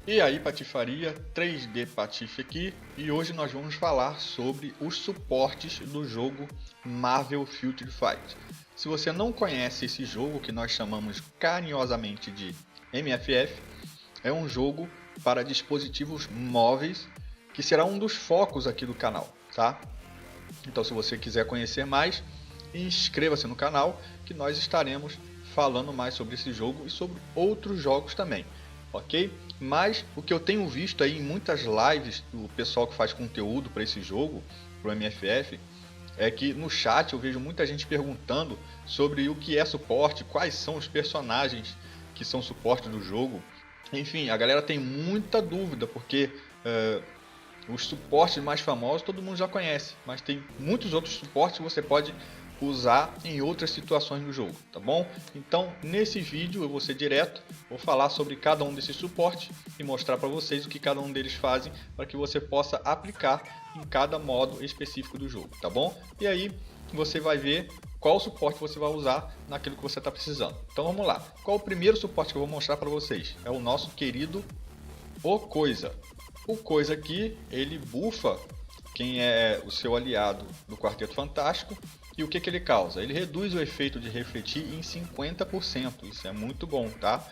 E aí, Patifaria, 3D Patife aqui, e hoje nós vamos falar sobre os suportes do jogo Marvel Future Fight. Se você não conhece esse jogo, que nós chamamos carinhosamente de MFF, é um jogo para dispositivos móveis, que será um dos focos aqui do canal, tá? Então, se você quiser conhecer mais, inscreva-se no canal, que nós estaremos falando mais sobre esse jogo e sobre outros jogos também, ok? Mas o que eu tenho visto aí em muitas lives do pessoal que faz conteúdo para esse jogo, para o MFF, é que no chat eu vejo muita gente perguntando sobre o que é suporte, quais são os personagens que são suporte do jogo. Enfim, a galera tem muita dúvida, porque os suportes mais famosos todo mundo já conhece, mas tem muitos outros suportes que você pode usar em outras situações do jogo, tá bom? Então, nesse vídeo eu vou ser direto, vou falar sobre cada um desses suportes e mostrar para vocês o que cada um deles fazem para que você possa aplicar em cada modo específico do jogo, tá bom? E aí você vai ver qual suporte você vai usar naquilo que você está precisando. Então vamos lá. Qual o primeiro suporte que eu vou mostrar para vocês? É o nosso querido O Coisa. O Coisa aqui, ele bufa quem é o seu aliado do Quarteto Fantástico. E o que ele causa? Ele reduz o efeito de refletir em 50%. Isso é muito bom, tá?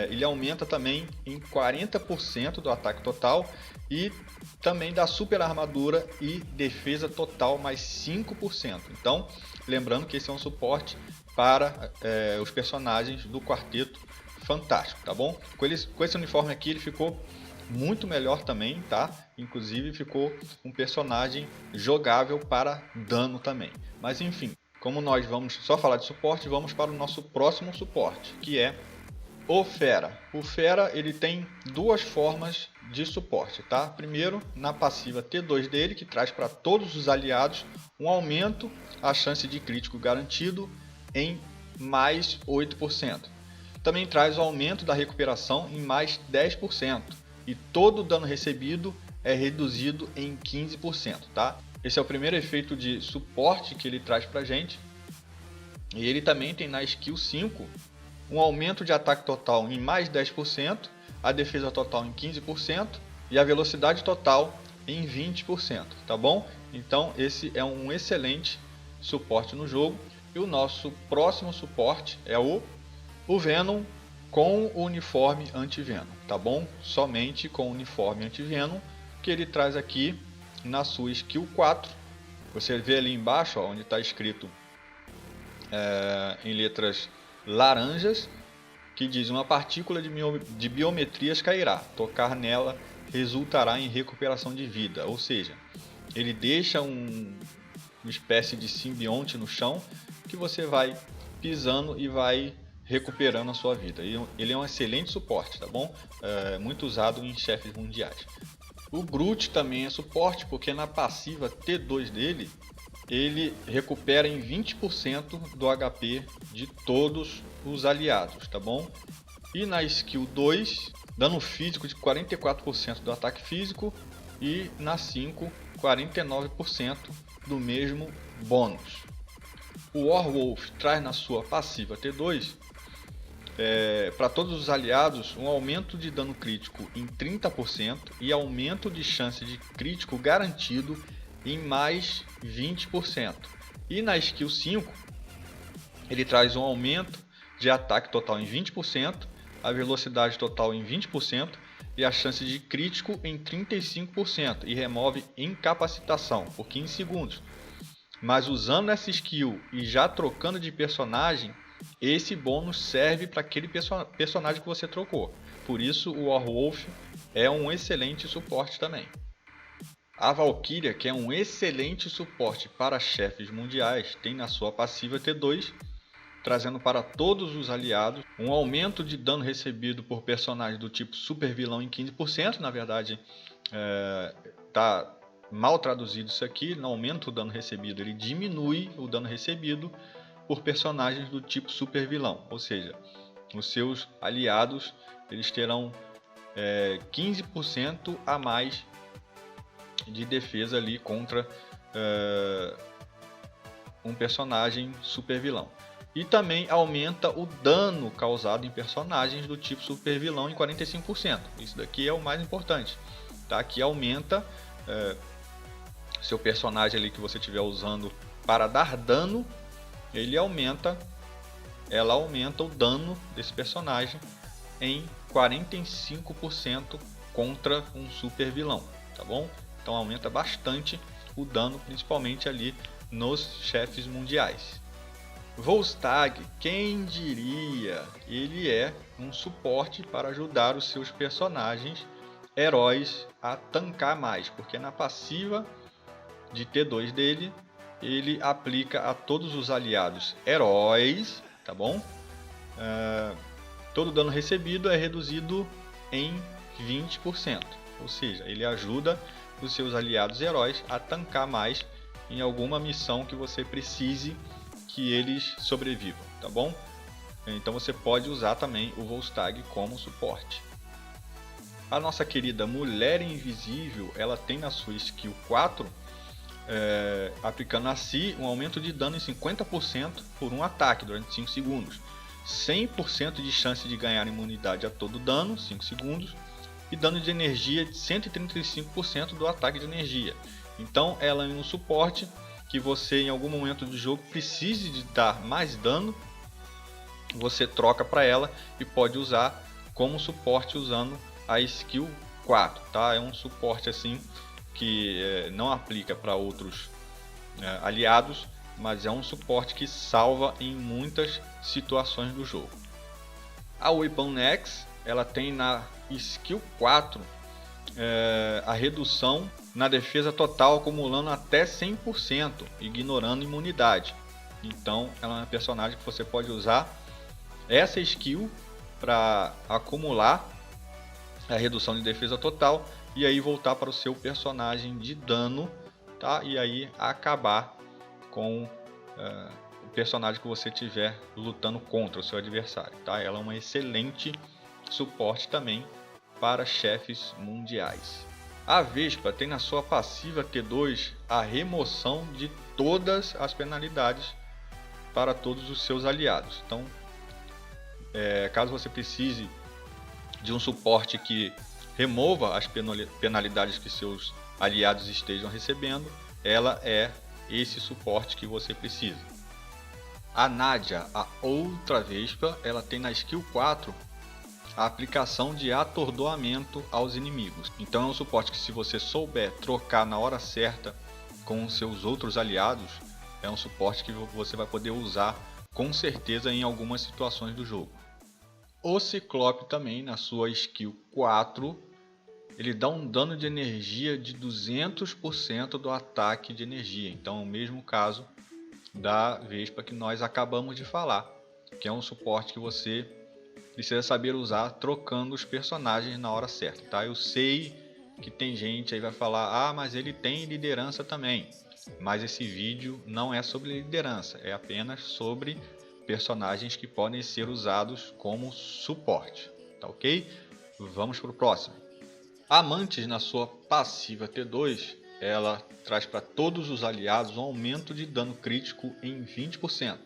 Ele aumenta também em 40% do ataque total e também dá super armadura e defesa total mais 5%. Então, lembrando que esse é um suporte para os personagens do Quarteto Fantástico, tá bom? Com esse uniforme aqui ele ficou muito melhor também, tá? Inclusive ficou um personagem jogável para dano também. Mas enfim, como nós vamos só falar de suporte, vamos para o nosso próximo suporte, que é o Fera. O Fera ele tem duas formas de suporte, tá? Primeiro, na passiva T2 dele, que traz para todos os aliados um aumento a chance de crítico garantido em mais 8%. Também traz o aumento da recuperação em mais 10%. E todo o dano recebido é reduzido em 15%, tá? Esse é o primeiro efeito de suporte que ele traz pra gente. E ele também tem na skill 5 um aumento de ataque total em mais 10%, a defesa total em 15% e a velocidade total em 20%, tá bom? Então esse é um excelente suporte no jogo. E o nosso próximo suporte é o Venom com o uniforme anti-Venom, tá bom? Somente com o uniforme anti-Venom, que ele traz aqui na sua skill 4. Você vê ali embaixo, ó, onde está escrito em letras laranjas, que diz: uma partícula de biometrias cairá, tocar nela resultará em recuperação de vida. Ou seja, ele deixa uma espécie de simbionte no chão que você vai pisando e vai recuperando a sua vida. Ele é um excelente suporte, tá bom? Muito usado em chefes mundiais. O Groot também é suporte, porque na passiva T2 dele, ele recupera em 20% do HP de todos os aliados, tá bom? E na skill 2, dano físico de 44% do ataque físico, e na 5, 49% do mesmo bônus. O Warwolf traz na sua passiva T2 para todos os aliados um aumento de dano crítico em 30% e aumento de chance de crítico garantido em mais 20%. E na skill 5 ele traz um aumento de ataque total em 20%, a velocidade total em 20% e a chance de crítico em 35%, e remove incapacitação por 15 segundos. Mas usando essa skill e já trocando de personagem, esse bônus serve para aquele personagem que você trocou. Por isso o Warwolf é um excelente suporte também. A Valkyria, que é um excelente suporte para chefes mundiais, tem na sua passiva T2, trazendo para todos os aliados um aumento de dano recebido por personagens do tipo super vilão em 15%. Na verdade, está mal traduzido isso aqui. Não aumenta o dano recebido, ele diminui o dano recebido por personagens do tipo super vilão. Ou seja, os seus aliados eles terão 15% a mais de defesa ali contra um personagem super vilão. E também aumenta o dano causado em personagens do tipo super vilão em 45%. Isso daqui é o mais importante, tá? Que aumenta seu personagem ali que você estiver usando para dar dano, ela aumenta o dano desse personagem em 45% contra um super vilão, tá bom? Então aumenta bastante o dano, principalmente ali nos chefes mundiais. Volstagg, quem diria? Ele é um suporte para ajudar os seus personagens heróis a tancar mais, porque na passiva de T2 dele, ele aplica a todos os aliados heróis, tá bom? Todo dano recebido é reduzido em 20%, ou seja, ele ajuda os seus aliados heróis a tancar mais em alguma missão que você precise que eles sobrevivam, tá bom? Então você pode usar também o Volstagg como suporte. A nossa querida Mulher Invisível, ela tem na sua skill 4, aplicando a si um aumento de dano em 50% por um ataque durante 5 segundos. 100% de chance de ganhar imunidade a todo dano, 5 segundos. E dano de energia de 135% do ataque de energia. Então ela é um suporte que você em algum momento do jogo precise de dar mais dano, você troca para ela e pode usar como suporte usando a skill 4, tá? É um suporte assim que não aplica para outros aliados, mas é um suporte que salva em muitas situações do jogo. A Weapon X, ela tem na skill 4 a redução na defesa total, acumulando até 100%, ignorando imunidade. Então ela é uma personagem que você pode usar essa skill para acumular a redução de defesa total e aí voltar para o seu personagem de dano, tá? E aí acabar com o personagem que você estiver lutando contra o seu adversário, tá? Ela é uma excelente suporte também para chefes mundiais. A Vespa tem na sua passiva T2 a remoção de todas as penalidades para todos os seus aliados. Então, caso você precise de um suporte que remova as penalidades que seus aliados estejam recebendo, ela é esse suporte que você precisa. A Nadia, a outra Vespa, ela tem na skill 4 a aplicação de atordoamento aos inimigos. Então é um suporte que, se você souber trocar na hora certa com os seus outros aliados, é um suporte que você vai poder usar com certeza em algumas situações do jogo. O Ciclope também, na sua skill 4, ele dá um dano de energia de 200% do ataque de energia. Então é o mesmo caso da Vespa que nós acabamos de falar, que é um suporte que você precisa saber usar trocando os personagens na hora certa, tá? Eu sei que tem gente aí vai falar, mas ele tem liderança também. Mas esse vídeo não é sobre liderança, é apenas sobre personagens que podem ser usados como suporte, tá ok? Vamos para o próximo. A Mantis, na sua passiva T2, ela traz para todos os aliados um aumento de dano crítico em 20%.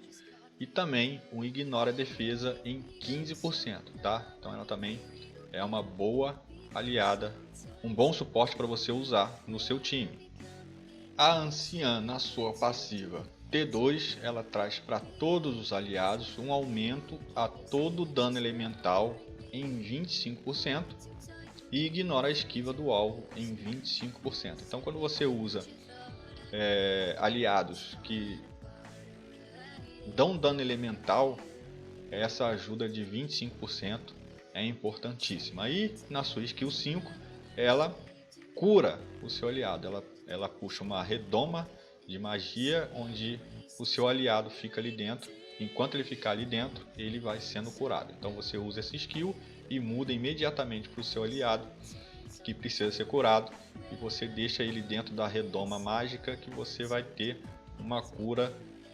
E também um ignora defesa em 15%, tá? Então ela também é uma boa aliada, um bom suporte para você usar no seu time. A Anciã, na sua passiva T2, ela traz para todos os aliados um aumento a todo dano elemental em 25% e ignora a esquiva do alvo em 25%. Então quando você usa aliados que dão dano elemental, essa ajuda de 25% é importantíssima. E na sua skill 5, ela cura o seu aliado. Ela puxa uma redoma de magia, onde o seu aliado fica ali dentro. Enquanto ele ficar ali dentro, ele vai sendo curado. Então você usa essa skill e muda imediatamente para o seu aliado que precisa ser curado. E você deixa ele dentro da redoma mágica, que você vai ter uma cura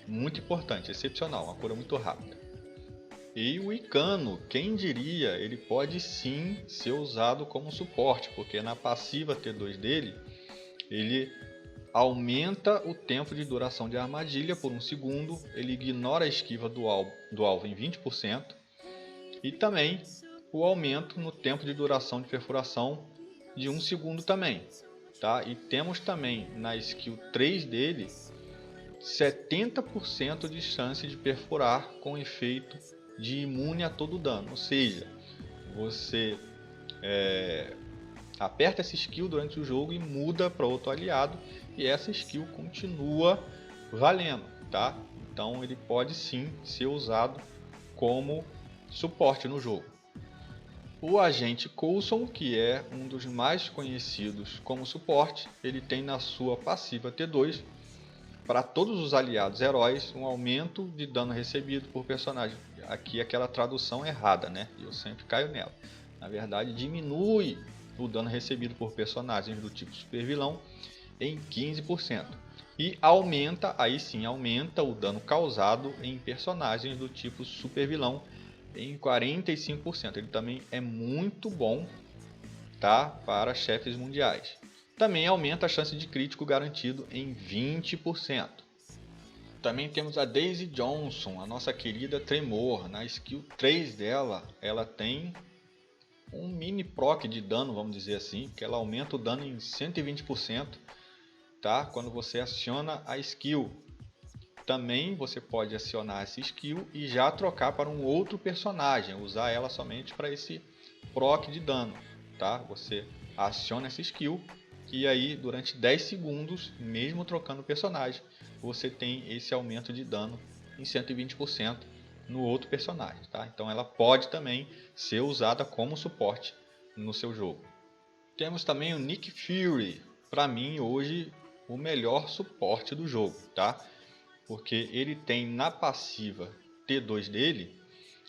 muito importante, excepcional, uma cura muito rápida. E o Icano, quem diria, ele pode sim ser usado como suporte, porque na passiva T2 dele, ele aumenta o tempo de duração de armadilha por 1 segundo, ele ignora a esquiva do alvo em 20% e também o aumento no tempo de duração de perfuração de 1 segundo também, tá? E temos também na skill 3 dele 70% de chance de perfurar com efeito de imune a todo dano, ou seja, você aperta essa skill durante o jogo e muda para outro aliado e essa skill continua valendo, tá? Então ele pode sim ser usado como suporte no jogo. O agente Coulson, que é um dos mais conhecidos como suporte, ele tem na sua passiva T2 para todos os aliados heróis um aumento de dano recebido por personagem. Aqui aquela tradução errada, né? Eu sempre caio nela. Na verdade, diminui o dano recebido por personagens do tipo super vilão em 15%. E aumenta, aí sim, aumenta o dano causado em personagens do tipo super vilão em 45%. Ele também é muito bom, tá, para chefes mundiais. Também aumenta a chance de crítico garantido em 20%. Também temos a Daisy Johnson, a nossa querida Tremor. Na skill 3 dela, ela tem um mini proc de dano, vamos dizer assim, que ela aumenta o dano em 120%, tá? Quando você aciona a skill. Também você pode acionar essa skill e já trocar para um outro personagem, usar ela somente para esse proc de dano, tá? Você aciona essa skill e aí durante 10 segundos, mesmo trocando o personagem, você tem esse aumento de dano em 120% no outro personagem, tá? Então ela pode também ser usada como suporte no seu jogo. Temos também o Nick Fury, para mim hoje o melhor suporte do jogo, tá? Porque ele tem na passiva T2 dele,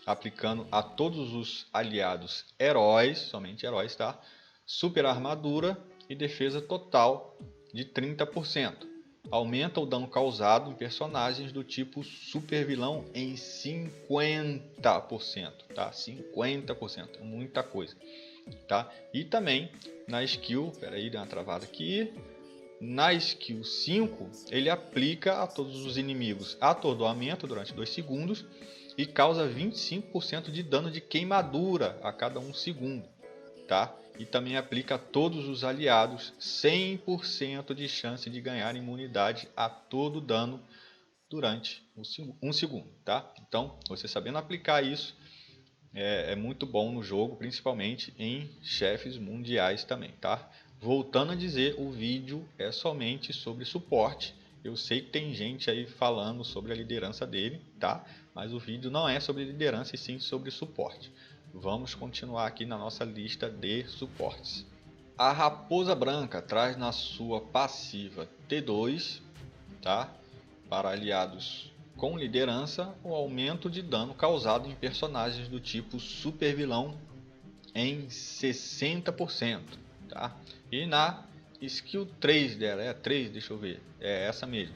aplicando a todos os aliados heróis, somente heróis, tá? Super armadura e defesa total de 30%. Aumenta o dano causado em personagens do tipo super vilão em 50%, tá? 50%, muita coisa, tá? E também na skill, peraí, deu uma travada aqui. Na skill 5, ele aplica a todos os inimigos atordoamento durante 2 segundos e causa 25% de dano de queimadura a cada 1 segundo, tá? E também aplica a todos os aliados 100% de chance de ganhar imunidade a todo dano durante 1 segundo, tá? Então, você sabendo aplicar isso é muito bom no jogo, principalmente em chefes mundiais também, tá? Voltando a dizer, o vídeo é somente sobre suporte. Eu sei que tem gente aí falando sobre a liderança dele, tá? Mas o vídeo não é sobre liderança e sim sobre suporte. Vamos continuar aqui na nossa lista de suportes. A Raposa Branca traz na sua passiva T2, tá? Para aliados com liderança, o aumento de dano causado em personagens do tipo super vilão em 60%, tá? E na skill 3 dela, é a 3, deixa eu ver, é essa mesmo.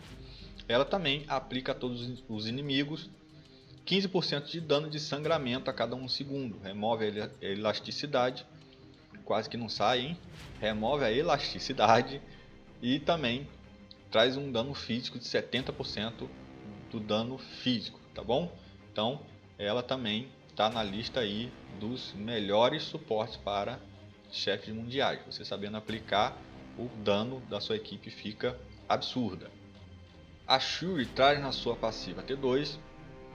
Ela também aplica a todos os inimigos 15% de dano de sangramento a cada 1 segundo. Remove a elasticidade, quase que não sai, hein? Remove a elasticidade e também traz um dano físico de 70% do dano físico, tá bom? Então ela também está na lista aí dos melhores suportes para chefes mundiais. Você sabendo aplicar, o dano da sua equipe fica absurda. A Shuri traz na sua passiva T2,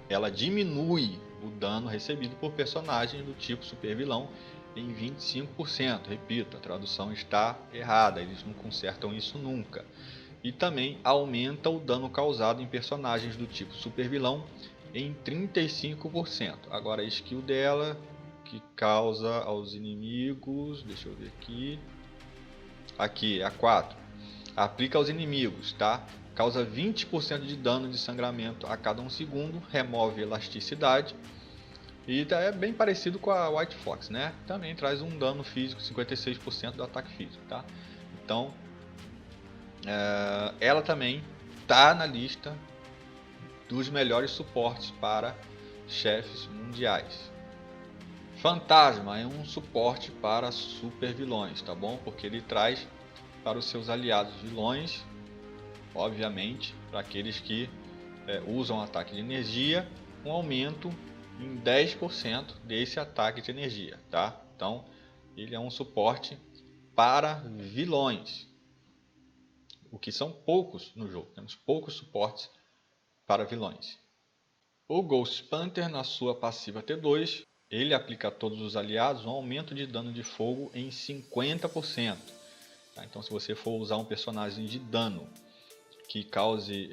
ela diminui o dano recebido por personagens do tipo super vilão em 25%. Repito, a tradução está errada, eles não consertam isso nunca. E também aumenta o dano causado em personagens do tipo super vilão em 35%. Agora a skill dela, que causa aos inimigos, deixa eu ver aqui é a 4, aplica aos inimigos, tá? Causa 20% de dano de sangramento a cada 1 segundo, remove elasticidade e é bem parecido com a White Fox, né? Também traz um dano físico, 56% do ataque físico, tá? Então ela também está na lista dos melhores suportes para chefes mundiais. Fantasma é um suporte para super vilões, tá bom? Porque ele traz para os seus aliados vilões obviamente, para aqueles que usam ataque de energia, um aumento em 10% desse ataque de energia, tá? Então, ele é um suporte para vilões, o que são poucos no jogo. Temos poucos suportes para vilões. O Ghost Panther, na sua passiva T2, ele aplica a todos os aliados um aumento de dano de fogo em 50%. Tá? Então, se você for usar um personagem de dano que cause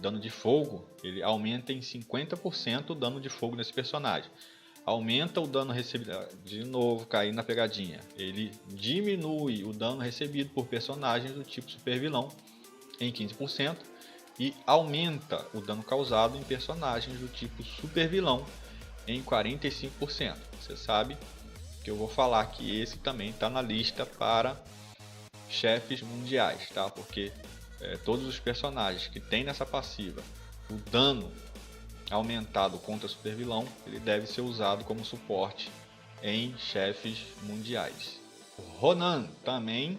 dano de fogo, ele aumenta em 50% o dano de fogo nesse personagem. Aumenta o dano recebido, de novo cair na pegadinha, ele diminui o dano recebido por personagens do tipo super vilão em 15% e aumenta o dano causado em personagens do tipo super vilão em 45%. Você sabe que eu vou falar que esse também está na lista para chefes mundiais, tá? Porque todos os personagens que tem nessa passiva o dano aumentado contra super vilão, ele deve ser usado como suporte em chefes mundiais. O Ronan também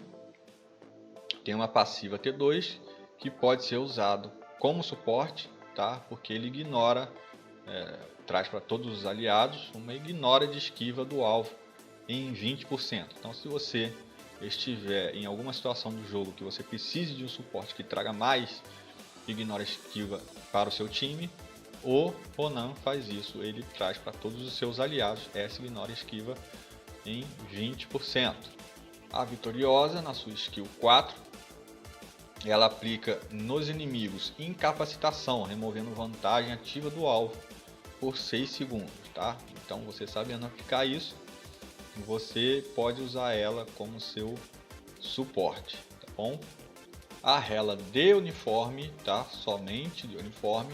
tem uma passiva T2 que pode ser usado como suporte, tá? Porque ele ignora, traz para todos os aliados uma ignora de esquiva do alvo em 20%. Então, se você estiver em alguma situação do jogo que você precise de um suporte que traga mais ignora esquiva para o seu time, o Ronan faz isso, ele traz para todos os seus aliados essa ignora esquiva em 20%. A Vitoriosa, na sua skill 4, ela aplica nos inimigos incapacitação, removendo vantagem ativa do alvo por 6 segundos, tá? Então, você sabendo aplicar isso, você pode usar ela como seu suporte, tá bom? A Hela de uniforme, tá? Somente de uniforme,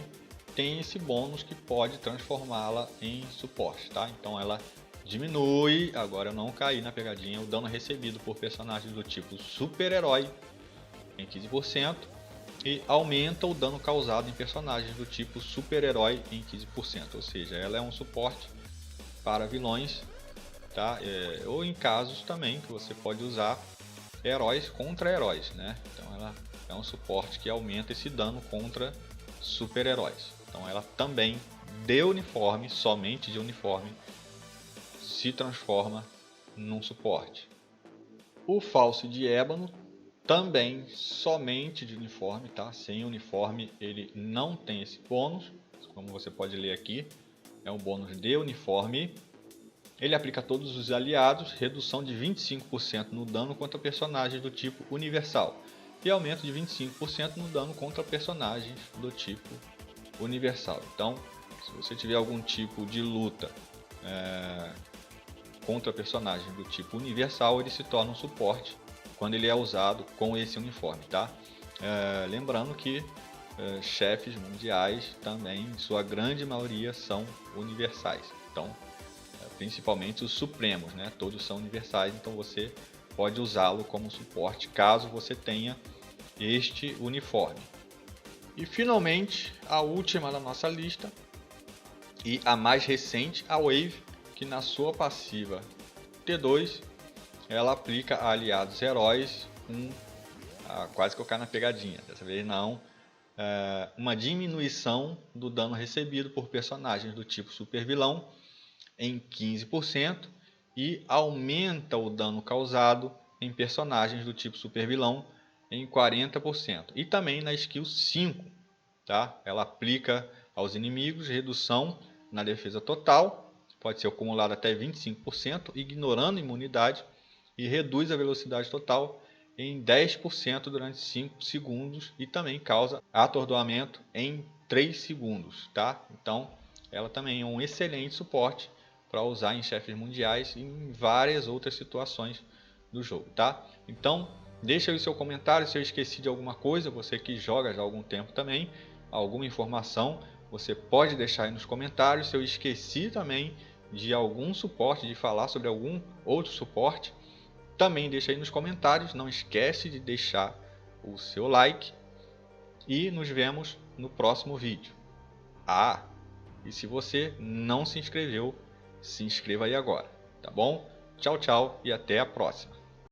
tem esse bônus que pode transformá-la em suporte, tá? Então ela diminui, agora eu não caí na pegadinha, o dano recebido por personagens do tipo super-herói em 15% e aumenta o dano causado em personagens do tipo super-herói em 15%, ou seja, ela é um suporte para vilões, tá? Ou em casos também que você pode usar heróis contra heróis, né? Então ela é um suporte que aumenta esse dano contra super-heróis. Então ela também de uniforme, somente de uniforme, se transforma num suporte. O Falso de Ébano também somente de uniforme, tá? Sem uniforme ele não tem esse bônus, como você pode ler aqui, é um bônus de uniforme. Ele aplica a todos os aliados, redução de 25% no dano contra personagens do tipo universal e aumento de 25% no dano contra personagens do tipo universal. Então, se você tiver algum tipo de luta contra personagens do tipo universal, ele se torna um suporte quando ele é usado com esse uniforme, tá? Lembrando que chefes mundiais também, em sua grande maioria, são universais. Então, principalmente os supremos, né? Todos são universais, então você pode usá-lo como suporte caso você tenha este uniforme. E finalmente, a última da nossa lista e a mais recente, a Wave, que na sua passiva T2 ela aplica a aliados heróis quase que eu caio na pegadinha, dessa vez não, uma diminuição do dano recebido por personagens do tipo super vilão em 15% e aumenta o dano causado em personagens do tipo super vilão em 40%. E também na skill 5, tá? Ela aplica aos inimigos redução na defesa total, pode ser acumulada até 25%, ignorando imunidade, e reduz a velocidade total em 10% durante 5 segundos e também causa atordoamento em 3 segundos, tá? Então, ela também é um excelente suporte para usar em chefes mundiais e em várias outras situações do jogo, tá? Então, deixa aí o seu comentário se eu esqueci de alguma coisa, você que joga já há algum tempo também, alguma informação, você pode deixar aí nos comentários. Se eu esqueci também de algum suporte, de falar sobre algum outro suporte, também deixa aí nos comentários. Não esquece de deixar o seu like e nos vemos no próximo vídeo. E se você não se inscreveu, se inscreva aí agora, tá bom? Tchau, tchau e até a próxima.